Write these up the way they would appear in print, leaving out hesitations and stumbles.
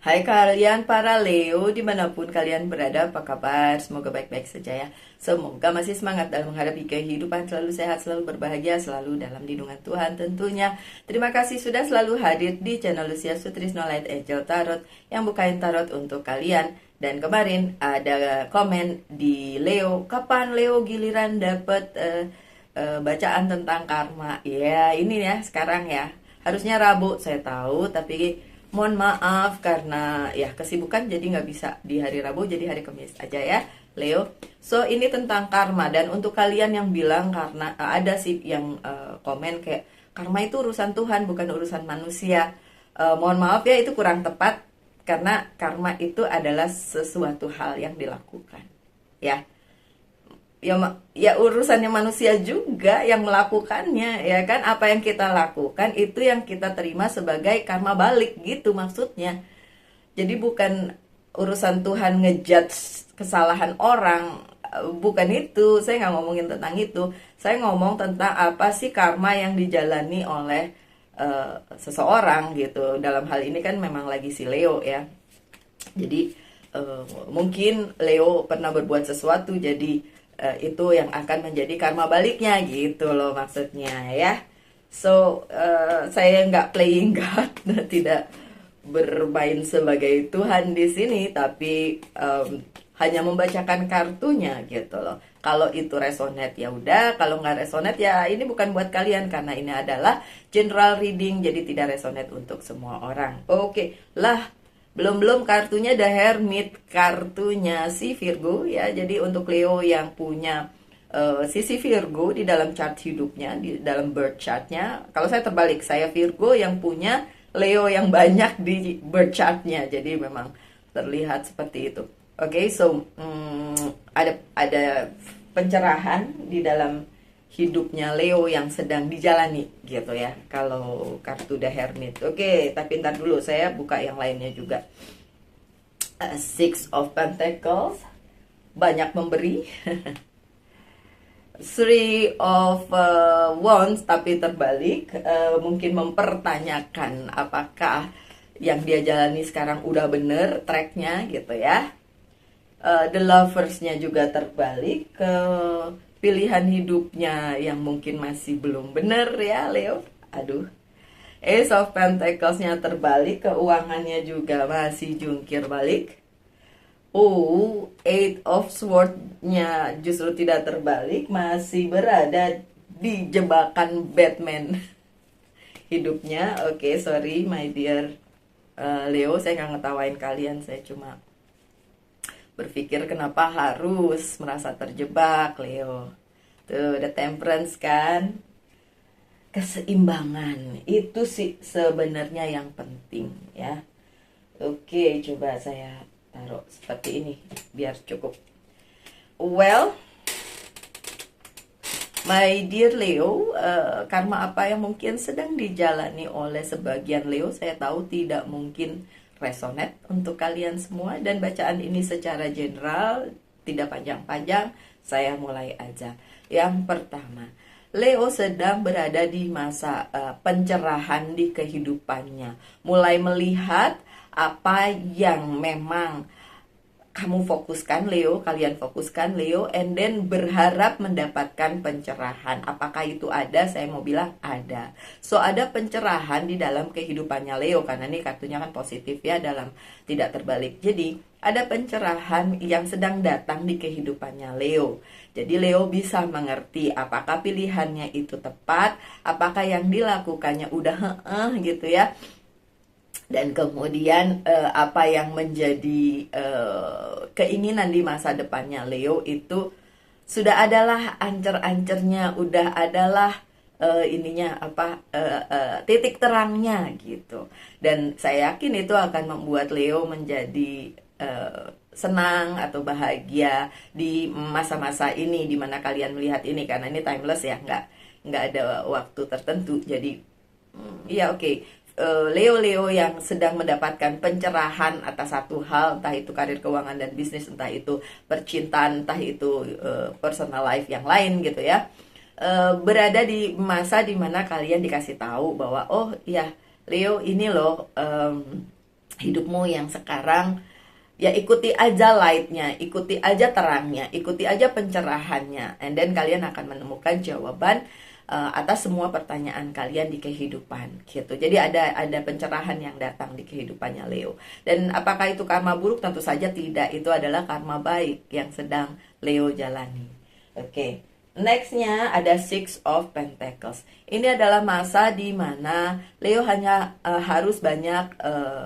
Hai kalian para Leo, dimanapun kalian berada, apa kabar? Semoga baik-baik saja ya. Semoga masih semangat dalam menghadapi kehidupan, selalu sehat, selalu berbahagia, selalu dalam lindungan Tuhan tentunya. Terima kasih sudah selalu hadir di channel Lucia Sutrisno Light Angel Tarot yang bukain tarot untuk kalian. Dan kemarin ada komen di Leo, kapan Leo giliran dapat bacaan tentang karma? Ya ini ya sekarang ya. Harusnya Rabu saya tahu, tapi mohon maaf karena ya kesibukan jadi nggak bisa di hari Rabu, jadi hari Kamis aja ya Leo. So ini tentang karma, dan untuk kalian yang bilang karena ada sih yang komen kayak karma itu urusan Tuhan bukan urusan manusia. Mohon maaf ya, itu kurang tepat karena karma itu adalah sesuatu hal yang dilakukan ya. Ya urusannya manusia juga yang melakukannya ya kan. Apa yang kita lakukan itu yang kita terima sebagai karma balik gitu maksudnya. Jadi bukan urusan Tuhan ngejudge kesalahan orang, bukan itu. Saya nggak ngomongin tentang itu. Saya ngomong tentang apa sih karma yang dijalani oleh seseorang gitu. Dalam hal ini kan memang lagi si Leo ya. Jadi mungkin Leo pernah berbuat sesuatu, jadi itu yang akan menjadi karma baliknya gitu loh maksudnya ya. So saya nggak playing God, tidak bermain sebagai Tuhan di sini, tapi hanya membacakan kartunya gitu loh. Kalau itu resonate ya udah, kalau nggak resonate ya ini bukan buat kalian karena ini adalah general reading, jadi tidak resonate untuk semua orang. Oke lah, belum kartunya The Hermit, kartunya si Virgo ya. Jadi untuk Leo yang punya sisi Virgo di dalam chart hidupnya, di dalam birth chartnya. Kalau saya terbalik, saya Virgo yang punya Leo yang banyak di birth chartnya. Jadi memang terlihat seperti itu. Oke, so ada pencerahan di dalam hidupnya Leo yang sedang dijalani gitu ya. Kalau kartu The Hermit. Oke, tapi ntar dulu saya buka yang lainnya juga. Six of Pentacles, banyak memberi. Three of Wands tapi terbalik, mungkin mempertanyakan apakah yang dia jalani sekarang udah bener tracknya gitu ya. The Lovers-nya juga terbalik, ke pilihan hidupnya yang mungkin masih belum bener ya Leo. Aduh. Ace of Pentacles-nya terbalik, keuangannya juga masih jungkir balik. Eight of Swords-nya justru tidak terbalik, masih berada di jebakan Batman hidupnya. Oke, sorry my dear Leo, saya nggak ngetawain kalian, saya cuma berpikir kenapa harus merasa terjebak Leo. Tuh, The Temperance kan. Keseimbangan itu sih sebenarnya yang penting ya. Oke, coba saya taruh seperti ini biar cukup. Well, my dear Leo, karma apa yang mungkin sedang dijalani oleh sebagian Leo, saya tahu tidak mungkin resonate untuk kalian semua, dan bacaan ini secara general, tidak panjang-panjang, saya mulai aja. Yang pertama, Leo sedang berada di masa pencerahan di kehidupannya, mulai melihat apa yang memang kamu fokuskan Leo, kalian fokuskan Leo, and then berharap mendapatkan pencerahan. Apakah itu ada? Saya mau bilang ada. So ada pencerahan di dalam kehidupannya Leo, karena ini kartunya kan positif ya, dalam tidak terbalik. Jadi ada pencerahan yang sedang datang di kehidupannya Leo. Jadi Leo bisa mengerti apakah pilihannya itu tepat, apakah yang dilakukannya udah gitu ya. Dan kemudian apa yang menjadi keinginan di masa depannya Leo itu sudah adalah ancer-ancernya, udah adalah titik terangnya gitu. Dan saya yakin itu akan membuat Leo menjadi senang atau bahagia di masa-masa ini, di mana kalian melihat ini, karena ini timeless ya, nggak ada waktu tertentu. Jadi ya oke. Leo-Leo yang sedang mendapatkan pencerahan atas satu hal, entah itu karir, keuangan, dan bisnis, entah itu percintaan, entah itu personal life yang lain gitu ya, berada di masa dimana kalian dikasih tahu bahwa oh ya Leo ini loh hidupmu yang sekarang, ya ikuti aja lightnya, ikuti aja terangnya, ikuti aja pencerahannya, and then kalian akan menemukan jawaban atas semua pertanyaan kalian di kehidupan gitu. Jadi ada pencerahan yang datang di kehidupannya Leo. Dan apakah itu karma buruk? Tentu saja tidak. Itu adalah karma baik yang sedang Leo jalani. Oke. Nextnya ada Six of Pentacles. Ini adalah masa di mana Leo hanya harus banyak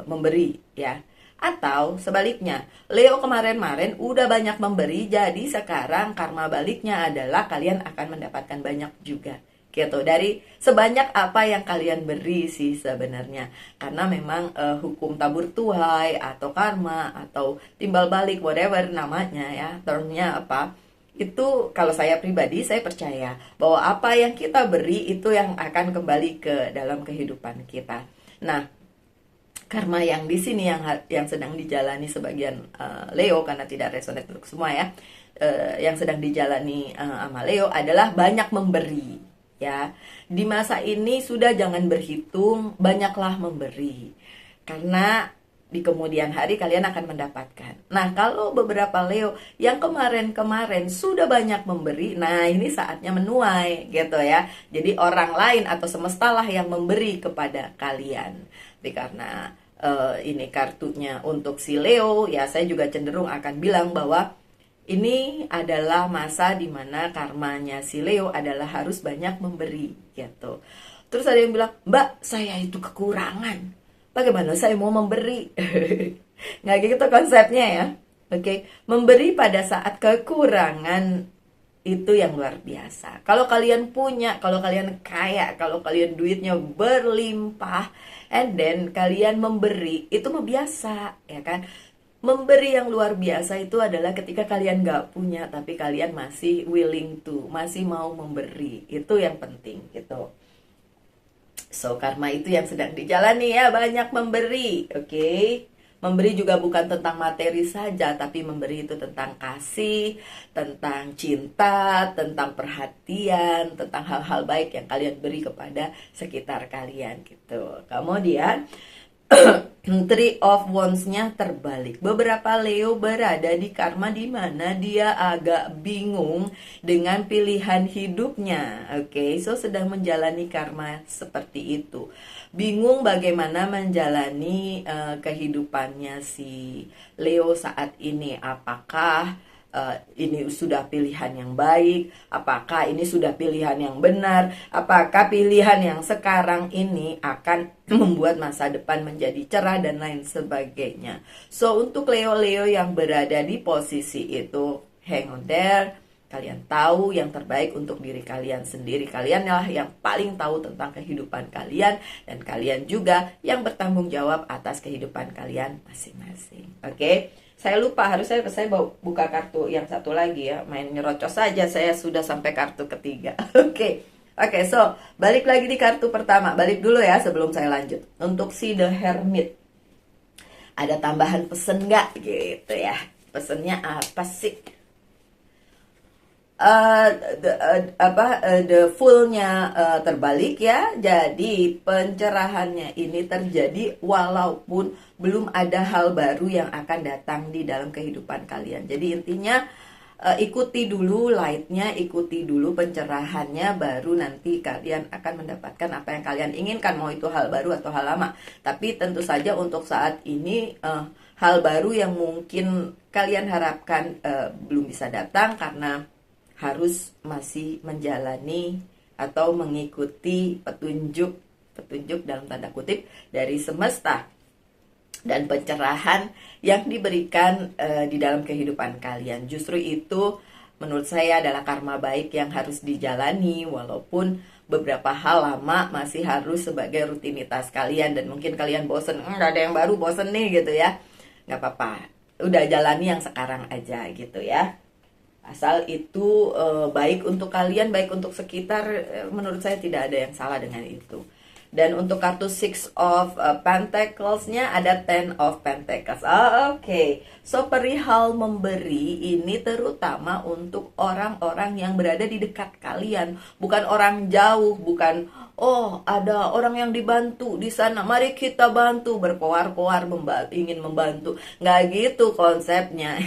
memberi ya. Atau sebaliknya, Leo kemarin-marin udah banyak memberi, jadi sekarang karma baliknya adalah kalian akan mendapatkan banyak juga. Gitu, dari sebanyak apa yang kalian beri sih sebenarnya. Karena memang hukum tabur tuai atau karma atau timbal balik, whatever namanya ya, termnya apa, itu kalau saya pribadi saya percaya bahwa apa yang kita beri itu yang akan kembali ke dalam kehidupan kita. Nah, karma yang di sini yang sedang dijalani sebagian Leo, karena tidak resonate untuk semua ya, yang sedang dijalani sama Leo adalah banyak memberi ya. Di masa ini sudah jangan berhitung, banyaklah memberi, karena di kemudian hari kalian akan mendapatkan. Nah, kalau beberapa Leo yang kemarin-kemarin sudah banyak memberi, nah ini saatnya menuai gitu ya. Jadi orang lain atau semestalah yang memberi kepada kalian. Jadi karena ini kartunya untuk si Leo, ya saya juga cenderung akan bilang bahwa ini adalah masa dimana karmanya si Leo adalah harus banyak memberi gitu. Terus ada yang bilang, Mbak, saya itu kekurangan, bagaimana saya mau memberi? Nggak gitu konsepnya ya. Oke, memberi pada saat kekurangan itu yang luar biasa. Kalau kalian punya, kalau kalian kaya, kalau kalian duitnya berlimpah, and then kalian memberi, itu mah biasa, ya kan? Memberi yang luar biasa itu adalah ketika kalian nggak punya, tapi kalian masih willing to, masih mau memberi. Itu yang penting gitu. So, karma itu yang sedang dijalani ya, banyak memberi, oke? Memberi juga bukan tentang materi saja, tapi memberi itu tentang kasih, tentang cinta, tentang perhatian, tentang hal-hal baik yang kalian beri kepada sekitar kalian gitu. Kemudian Three of Wands-nya terbalik. Beberapa Leo berada di karma di mana dia agak bingung dengan pilihan hidupnya. Oke, so sedang menjalani karma seperti itu. Bingung bagaimana menjalani kehidupannya si Leo saat ini. Apakah ini sudah pilihan yang baik? Apakah ini sudah pilihan yang benar? Apakah pilihan yang sekarang ini akan membuat masa depan menjadi cerah dan lain sebagainya? So, untuk Leo-Leo yang berada di posisi itu, hang on there. Kalian tahu yang terbaik untuk diri kalian sendiri. Kalianlah yang paling tahu tentang kehidupan kalian, dan kalian juga yang bertanggung jawab atas kehidupan kalian masing-masing. Oke? Saya lupa, harusnya saya buka kartu yang satu lagi ya. Main nyerocos saja, saya sudah sampai kartu ketiga. Oke, so balik lagi di kartu pertama. Balik dulu ya sebelum saya lanjut. Untuk si The Hermit, ada tambahan pesen nggak gitu ya? Pesennya apa sih? The full-nya terbalik ya. Jadi pencerahannya ini terjadi walaupun belum ada hal baru yang akan datang di dalam kehidupan kalian. Jadi intinya ikuti dulu light-nya, ikuti dulu pencerahannya, baru nanti kalian akan mendapatkan apa yang kalian inginkan, mau itu hal baru atau hal lama. Tapi tentu saja untuk saat ini hal baru yang mungkin kalian harapkan belum bisa datang karena harus masih menjalani atau mengikuti petunjuk dalam tanda kutip dari semesta dan pencerahan yang diberikan di dalam kehidupan kalian. Justru itu menurut saya adalah karma baik yang harus dijalani, walaupun beberapa hal lama masih harus sebagai rutinitas kalian, dan mungkin kalian bosen, nggak ada yang baru, bosen nih gitu ya. Nggak apa-apa, udah jalani yang sekarang aja gitu ya. Asal itu baik untuk kalian, baik untuk sekitar, menurut saya tidak ada yang salah dengan itu. Dan untuk kartu Six of Pentacles-nya ada Ten of Pentacles. Oke. So perihal memberi ini terutama untuk orang-orang yang berada di dekat kalian, bukan orang jauh, bukan Oh, ada orang yang dibantu di sana, mari kita bantu, berkoar-koar ingin membantu. Nggak gitu konsepnya.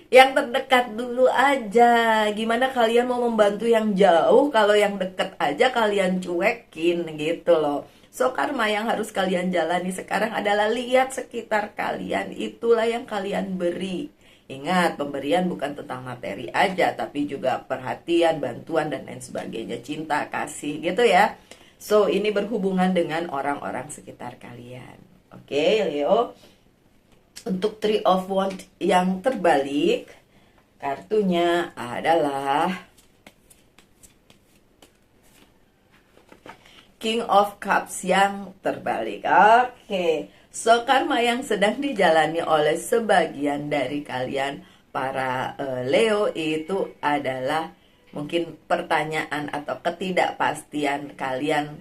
Yang terdekat dulu aja. Gimana kalian mau membantu yang jauh kalau yang deket aja kalian cuekin gitu loh. So karma yang harus kalian jalani sekarang adalah lihat sekitar kalian, itulah yang kalian beri. Ingat, pemberian bukan tentang materi aja, tapi juga perhatian, bantuan, dan lain sebagainya. Cinta, kasih, gitu ya. So, ini berhubungan dengan orang-orang sekitar kalian. Oke, Leo. Untuk Three of Wands yang terbalik, kartunya adalah King of Cups yang terbalik. Oke. So, karma yang sedang dijalani oleh sebagian dari kalian para Leo itu adalah mungkin pertanyaan atau ketidakpastian kalian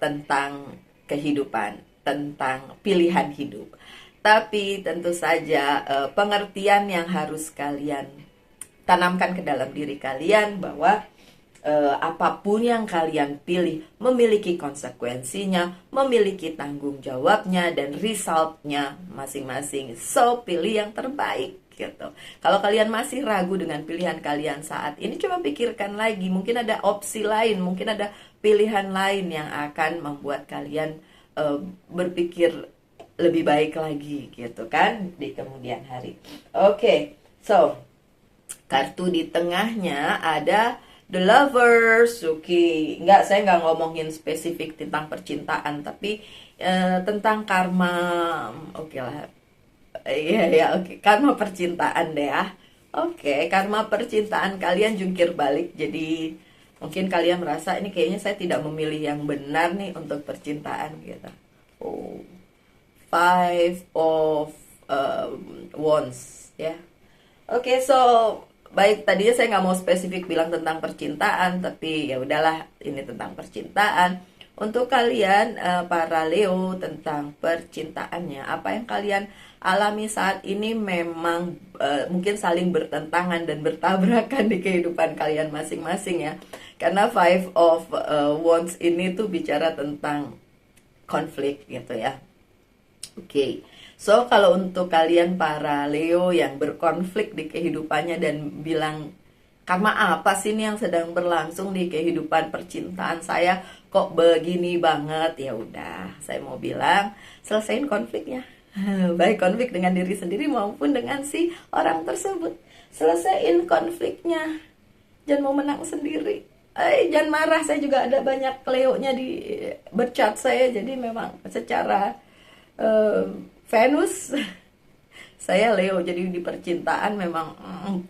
tentang kehidupan, tentang pilihan hidup. Tapi tentu saja pengertian yang harus kalian tanamkan ke dalam diri kalian bahwa apapun yang kalian pilih memiliki konsekuensinya, memiliki tanggung jawabnya dan resultnya masing-masing. So, pilih yang terbaik gitu. Kalau kalian masih ragu dengan pilihan kalian saat ini, coba pikirkan lagi. Mungkin ada opsi lain, mungkin ada pilihan lain yang akan membuat kalian berpikir lebih baik lagi gitu kan di kemudian hari. Oke, so kartu di tengahnya ada The Lovers. Oke. Saya nggak ngomongin spesifik tentang percintaan, tapi tentang karma. Oke lah. Iya, oke. Karma percintaan deh ya. Oke, karma percintaan kalian jungkir balik. Jadi mungkin kalian merasa ini kayaknya saya tidak memilih yang benar nih untuk percintaan gitu. Oh, Five of Wands ya. Oke, so baik, tadinya saya nggak mau spesifik bilang tentang percintaan, tapi ya udahlah, ini tentang percintaan. Untuk kalian para Leo, tentang percintaannya, apa yang kalian alami saat ini memang mungkin saling bertentangan dan bertabrakan di kehidupan kalian masing-masing ya. Karena Five of Wands ini tuh bicara tentang konflik gitu ya. Oke. So, kalau untuk kalian para Leo yang berkonflik di kehidupannya dan bilang, karma apa sih ini yang sedang berlangsung di kehidupan percintaan saya, kok begini banget? Ya udah, saya mau bilang, selesain konfliknya. Baik konflik dengan diri sendiri maupun dengan si orang tersebut. Selesain konfliknya. Jangan mau menang sendiri. Jangan marah, saya juga ada banyak Leo-nya di berchat saya, jadi memang secara Venus saya Leo, jadi di percintaan memang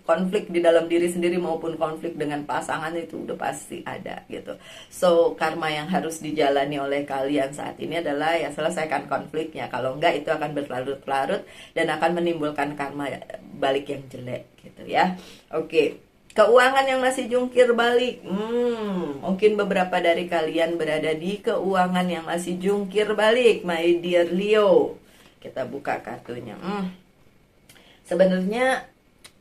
konflik di dalam diri sendiri maupun konflik dengan pasangan itu udah pasti ada gitu. So karma yang harus dijalani oleh kalian saat ini adalah ya selesaikan konfliknya. Kalau enggak itu akan berlarut-larut dan akan menimbulkan karma balik yang jelek gitu ya. Oke. Keuangan yang masih jungkir balik. Mungkin beberapa dari kalian berada di keuangan yang masih jungkir balik, my dear Leo. Kita buka kartunya. Sebenarnya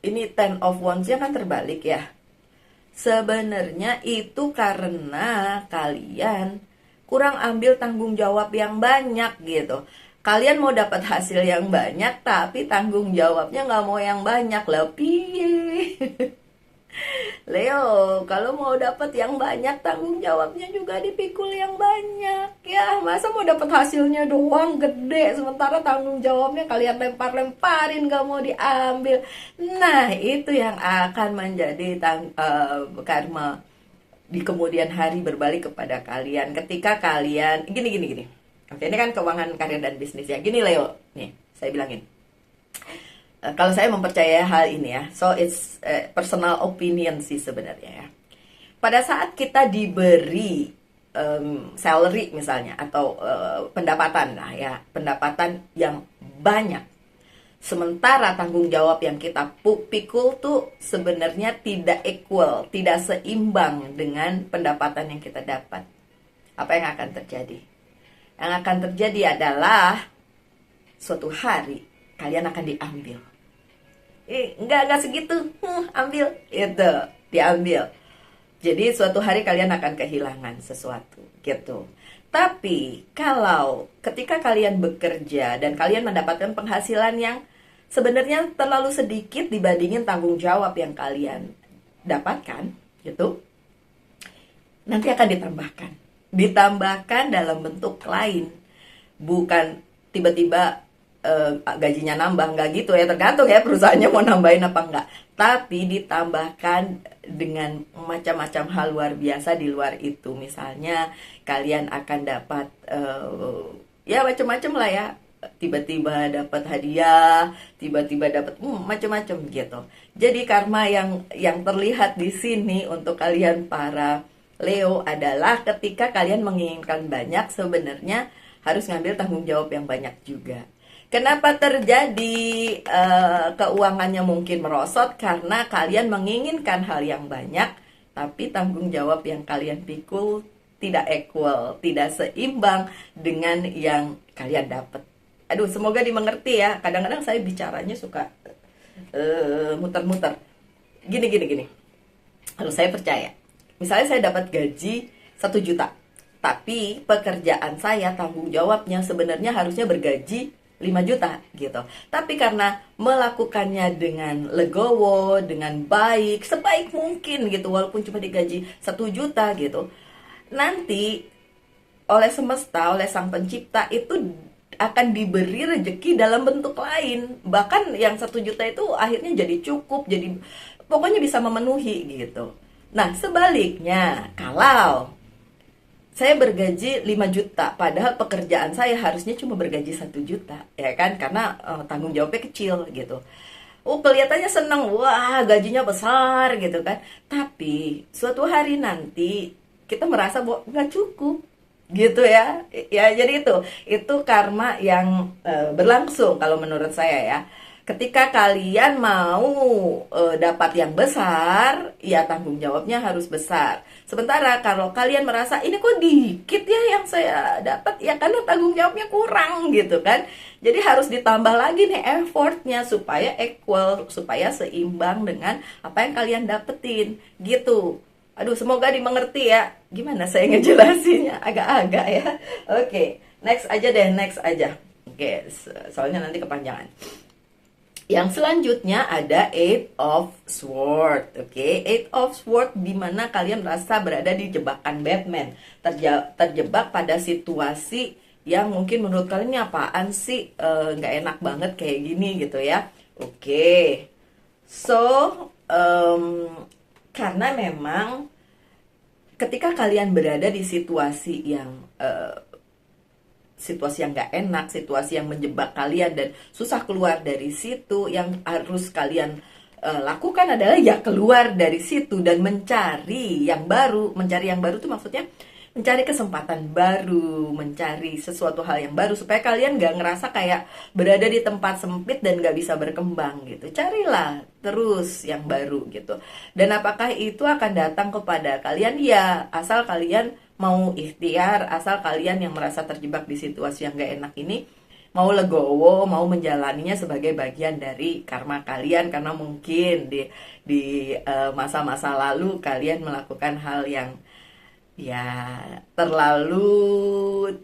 ini Ten of Wands-nya kan terbalik ya. Sebenarnya itu karena kalian kurang ambil tanggung jawab yang banyak gitu. Kalian mau dapat hasil yang banyak, tapi tanggung jawabnya nggak mau yang banyak. Lebih Leo, kalau mau dapat yang banyak, tanggung jawabnya juga dipikul yang banyak. Ya, masa mau dapat hasilnya doang gede, sementara tanggung jawabnya kalian lempar-lemparin, gak mau diambil. Nah, itu yang akan menjadi karma di kemudian hari berbalik kepada kalian. Ketika kalian, gini. Oke, ini kan keuangan karir dan bisnis ya. Gini Leo, nih, saya bilangin. Kalau saya mempercayai hal ini ya, so it's personal opinion sih sebenarnya ya. Pada saat kita diberi salary misalnya atau pendapatan lah ya, pendapatan yang banyak, sementara tanggung jawab yang kita pikul tuh sebenarnya tidak equal, tidak seimbang dengan pendapatan yang kita dapat. Apa yang akan terjadi? Yang akan terjadi adalah suatu hari kalian akan diambil. Enggak segitu, ambil itu, diambil. Jadi suatu hari kalian akan kehilangan sesuatu gitu. Tapi kalau ketika kalian bekerja dan kalian mendapatkan penghasilan yang sebenarnya terlalu sedikit dibandingin tanggung jawab yang kalian dapatkan gitu, nanti akan ditambahkan dalam bentuk lain, bukan tiba-tiba gajinya nambah, nggak gitu ya, tergantung ya perusahaannya mau nambahin apa enggak, tapi ditambahkan dengan macam-macam hal luar biasa di luar itu. Misalnya kalian akan dapat ya macam-macam lah ya, tiba-tiba dapat hadiah, tiba-tiba dapat macam-macam gitu. Jadi karma yang terlihat di sini untuk kalian para Leo adalah ketika kalian menginginkan banyak, sebenarnya harus ngambil tanggung jawab yang banyak juga. Kenapa terjadi keuangannya mungkin merosot? Karena kalian menginginkan hal yang banyak, tapi tanggung jawab yang kalian pikul tidak equal, tidak seimbang dengan yang kalian dapat. Aduh, semoga dimengerti ya. Kadang-kadang saya bicaranya suka muter-muter. Gini. Kalau saya percaya, misalnya saya dapat gaji 1 juta, tapi pekerjaan saya, tanggung jawabnya sebenarnya harusnya bergaji 5 juta gitu. Tapi karena melakukannya dengan legowo, dengan baik, sebaik mungkin gitu, walaupun cuma digaji 1 juta gitu, nanti oleh semesta, oleh sang pencipta itu akan diberi rezeki dalam bentuk lain. Bahkan yang 1 juta itu akhirnya jadi cukup, jadi pokoknya bisa memenuhi gitu. Nah, sebaliknya, kalau saya bergaji 5 juta, padahal pekerjaan saya harusnya cuma bergaji 1 juta, ya kan? Karena tanggung jawabnya kecil gitu. Oh, kelihatannya seneng, wah gajinya besar gitu kan. Tapi suatu hari nanti kita merasa bahwa nggak cukup gitu ya. Ya jadi itu karma yang berlangsung kalau menurut saya ya. Ketika kalian mau dapat yang besar, ya tanggung jawabnya harus besar. Sementara kalau kalian merasa ini kok dikit ya yang saya dapat, ya karena tanggung jawabnya kurang gitu kan. Jadi harus ditambah lagi nih effortnya supaya equal, supaya seimbang dengan apa yang kalian dapetin gitu. Aduh, semoga dimengerti ya. Gimana saya ngejelasinnya? Agak-agak ya. Oke, next aja. Oke, soalnya nanti kepanjangan. Yang selanjutnya ada Eight of Swords. Oke, Eight of Swords di mana kalian merasa berada di jebakan Batman. Terjebak pada situasi yang mungkin menurut kalian ini apaan sih? Nggak enak banget kayak gini gitu ya. Oke. So, karena memang ketika kalian berada di situasi yang nggak enak, situasi yang menjebak kalian dan susah keluar dari situ, yang harus kalian lakukan adalah ya keluar dari situ dan mencari yang baru. Mencari yang baru tuh maksudnya mencari kesempatan baru, mencari sesuatu hal yang baru supaya kalian nggak ngerasa kayak berada di tempat sempit dan nggak bisa berkembang gitu. Carilah terus yang baru gitu. Dan apakah itu akan datang kepada kalian? Ya, asal kalian mau ikhtiar, asal kalian yang merasa terjebak di situasi yang gak enak ini mau legowo, mau menjalaninya sebagai bagian dari karma kalian, karena mungkin di masa-masa lalu kalian melakukan hal yang ya terlalu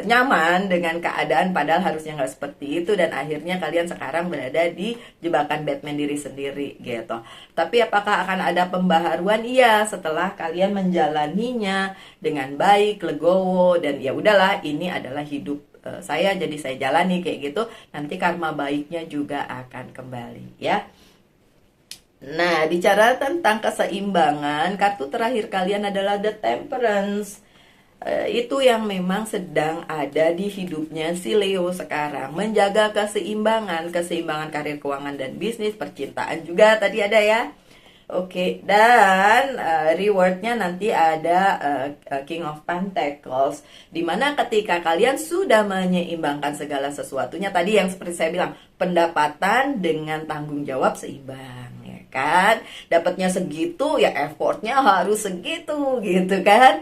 nyaman dengan keadaan, padahal harusnya nggak seperti itu, dan akhirnya kalian sekarang berada di jebakan Batman diri sendiri gitu. Tapi apakah akan ada pembaharuan? Iya, setelah kalian menjalaninya dengan baik, legowo, dan ya udahlah, ini adalah hidup saya, jadi saya jalani kayak gitu. Nanti karma baiknya juga akan kembali ya. Nah, bicara tentang keseimbangan, kartu terakhir kalian adalah The Temperance. Itu yang memang sedang ada di hidupnya si Leo sekarang. Menjaga keseimbangan karir, keuangan, dan bisnis, percintaan juga tadi ada ya. Oke, dan rewardnya nanti ada King of Pentacles, dimana ketika kalian sudah menyeimbangkan segala sesuatunya, tadi yang seperti saya bilang, pendapatan dengan tanggung jawab seimbang kan, dapatnya segitu ya effortnya harus segitu gitu kan.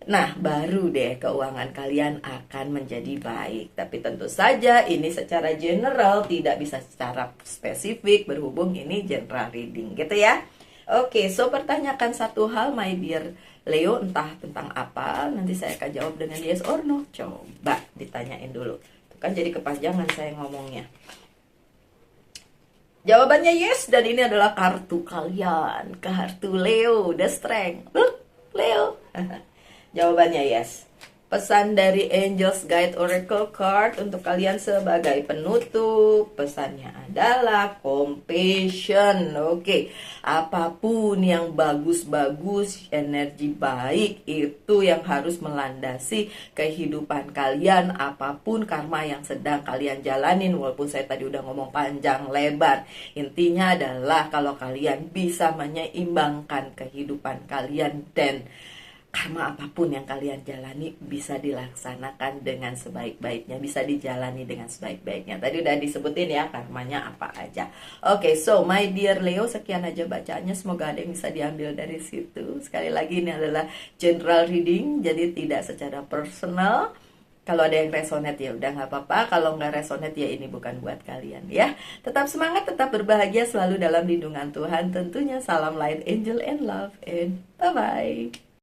Nah, baru deh keuangan kalian akan menjadi baik. Tapi tentu saja ini secara general, tidak bisa secara spesifik berhubung ini general reading gitu ya. Oke, so pertanyakan satu hal, my dear Leo, entah tentang apa, nanti saya akan jawab dengan yes or no. Coba ditanyain dulu. Tuh kan jadi kepanjangan saya ngomongnya. Jawabannya yes, dan ini adalah kartu kalian. Kartu Leo, the strength. Leo. Jawabannya yes. Pesan dari Angels Guide Oracle Card untuk kalian sebagai penutup. Pesannya adalah compassion. Oke, apapun yang bagus-bagus, energi baik itu yang harus melandasi kehidupan kalian. Apapun karma yang sedang kalian jalanin, walaupun saya tadi udah ngomong panjang lebar. Intinya adalah kalau kalian bisa menyeimbangkan kehidupan kalian dan karma apapun yang kalian jalani bisa dilaksanakan dengan sebaik-baiknya, bisa dijalani dengan sebaik-baiknya. Tadi udah disebutin ya karmanya apa aja. Oke, so my dear Leo, sekian aja bacaannya. Semoga ada yang bisa diambil dari situ. Sekali lagi ini adalah general reading, jadi tidak secara personal. Kalau ada yang resonate ya udah nggak apa-apa. Kalau nggak resonate ya ini bukan buat kalian ya. Tetap semangat, tetap berbahagia, selalu dalam lindungan Tuhan. Tentunya salam light, angel and love, and bye-bye.